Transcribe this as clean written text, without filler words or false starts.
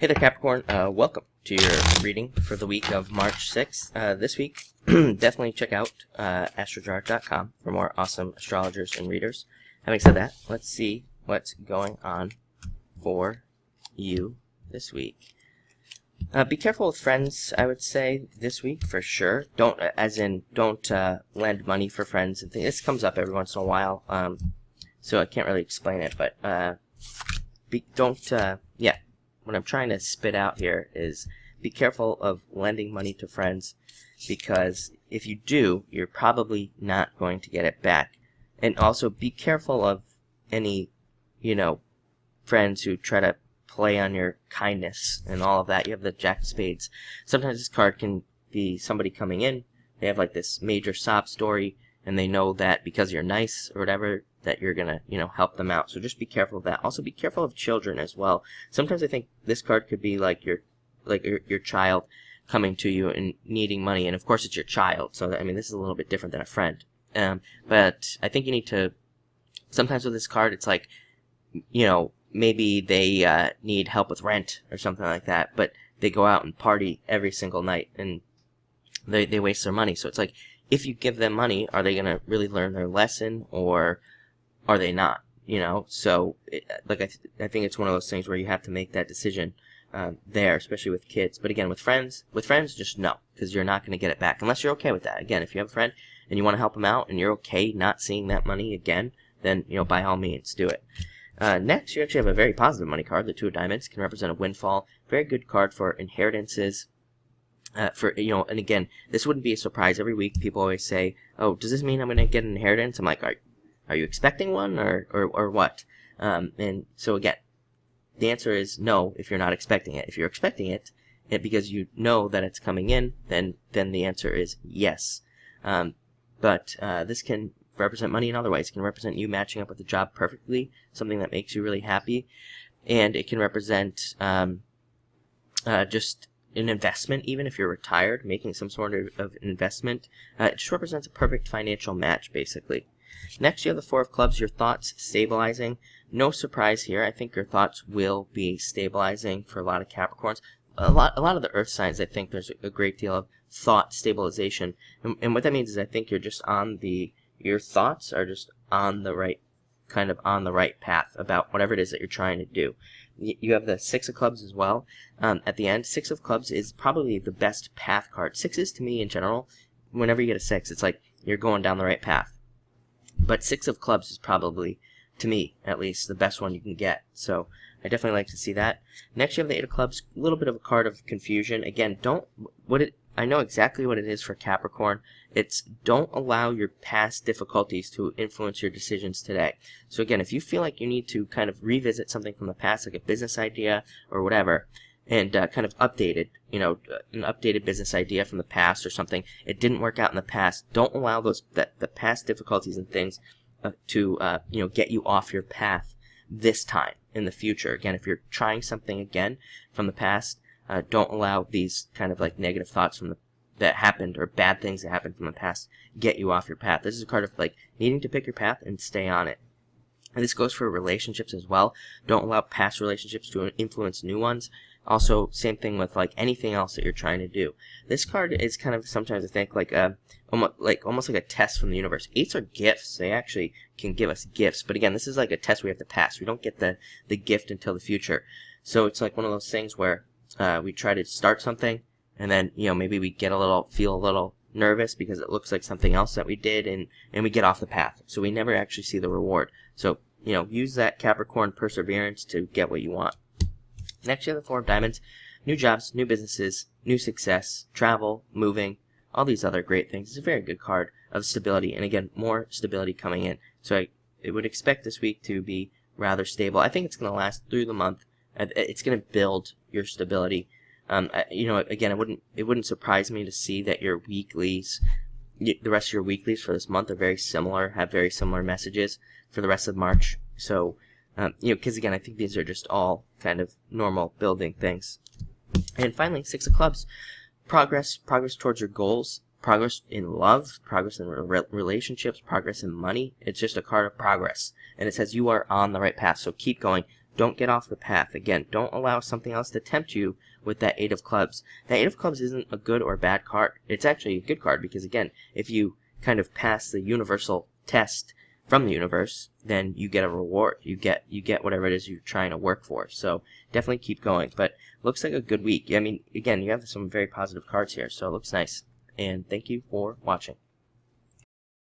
Hey there, Capricorn. Welcome to your reading for the week of March 6th. This week, definitely check out astrojar.com for more awesome astrologers and readers. Having said that, let's see what's going on for you this week. Be careful with friends, I would say, this week for sure. Don't lend money for friends and things. This comes up every once in a while, so I can't really explain it, but what I'm trying to spit out here is be careful of lending money to friends, because if you do, you're probably not going to get it back. And also be careful of any, friends who try to play on your kindness and all of that. You have the Jack of Spades. Sometimes this card can be somebody coming in. They have like this major sob story, and they know that because you're nice or whatever, that you're gonna, help them out. So just be careful of that. Also be careful of children as well. Sometimes I think this card could be like your child coming to you and needing money, and of course it's your child. So this is a little bit different than a friend. But I think you need to. Sometimes with this card, it's like, maybe they need help with rent or something like that, but they go out and party every single night and they waste their money. So it's like, if you give them money, are they gonna really learn their lesson, or are they not? So I think it's one of those things where you have to make that decision there, especially with kids. But again, with friends, just no, because you're not going to get it back unless you're okay with that. Again, if you have a friend and you want to help them out and you're okay not seeing that money again, then by all means do it. Next, you actually have a very positive money card. The Two of Diamonds can represent a windfall. Very good card for inheritances. And again, this wouldn't be a surprise. Every week, people always say, "Oh, does this mean I'm going to get an inheritance?" I'm like, Are you expecting one, or what? And so again, the answer is no if you're not expecting it. If you're expecting it because you know that it's coming in, then the answer is yes. But this can represent money in other ways. It can represent you matching up with the job perfectly, something that makes you really happy. And it can represent just an investment, even if you're retired, making some sort of investment. It just represents a perfect financial match, basically. Next, you have the Four of Clubs, your thoughts stabilizing. No surprise here. I think your thoughts will be stabilizing for a lot of Capricorns. A lot of the Earth signs, I think there's a great deal of thought stabilization. And what that means is I think you're just your thoughts are just on the right path about whatever it is that you're trying to do. You have the Six of Clubs as well. At the end, Six of Clubs is probably the best path card. Sixes, to me, in general, whenever you get a six, it's like you're going down the right path. But Six of Clubs is probably, to me at least, the best one you can get. So I definitely like to see that. Next, you have the Eight of Clubs, a little bit of a card of confusion. Again, I know exactly what it is for Capricorn. It's don't allow your past difficulties to influence your decisions today. So again, if you feel like you need to kind of revisit something from the past, like a business idea or whatever, and kind of updated, an updated business idea from the past or something, it didn't work out in the past, don't allow the past difficulties and things to get you off your path this time in the future. Again, if you're trying something again from the past, don't allow these kind of like negative thoughts that happened, or bad things that happened from the past, get you off your path. This is a card of like needing to pick your path and stay on it. And this goes for relationships as well. Don't allow past relationships to influence new ones. Also, same thing with like anything else that you're trying to do. This card is kind of sometimes I think like almost like a test from the universe. Eights are gifts. They actually can give us gifts. But again, this is like a test we have to pass. We don't get the gift until the future. So it's like one of those things where we try to start something, and then maybe we feel a little nervous because it looks like something else that we did, and we get off the path. So we never actually see the reward. So use that Capricorn perseverance to get what you want. Next, you have the Four of Diamonds. New jobs, new businesses, new success, travel, moving, all these other great things. It's a very good card of stability, and again, more stability coming in. So I would expect this week to be rather stable. I think it's going to last through the month. It's going to build your stability. Again, it wouldn't surprise me to see that your weeklies, the rest of your weeklies for this month are very similar, have very similar messages for the rest of March. So, because again, I think these are just all kind of normal building things. And finally, Six of Clubs, progress towards your goals, progress in love, progress in relationships, progress in money. It's just a card of progress, and it says you are on the right path. So keep going. Don't get off the path. Again, don't allow something else to tempt you with that 8 of clubs. That 8 of clubs isn't a good or bad card. It's actually a good card because, again, if you kind of pass the universal test from the universe, then you get a reward. You get whatever it is you're trying to work for. So definitely keep going. But looks like a good week. I mean, again, you have some very positive cards here, so it looks nice. And thank you for watching.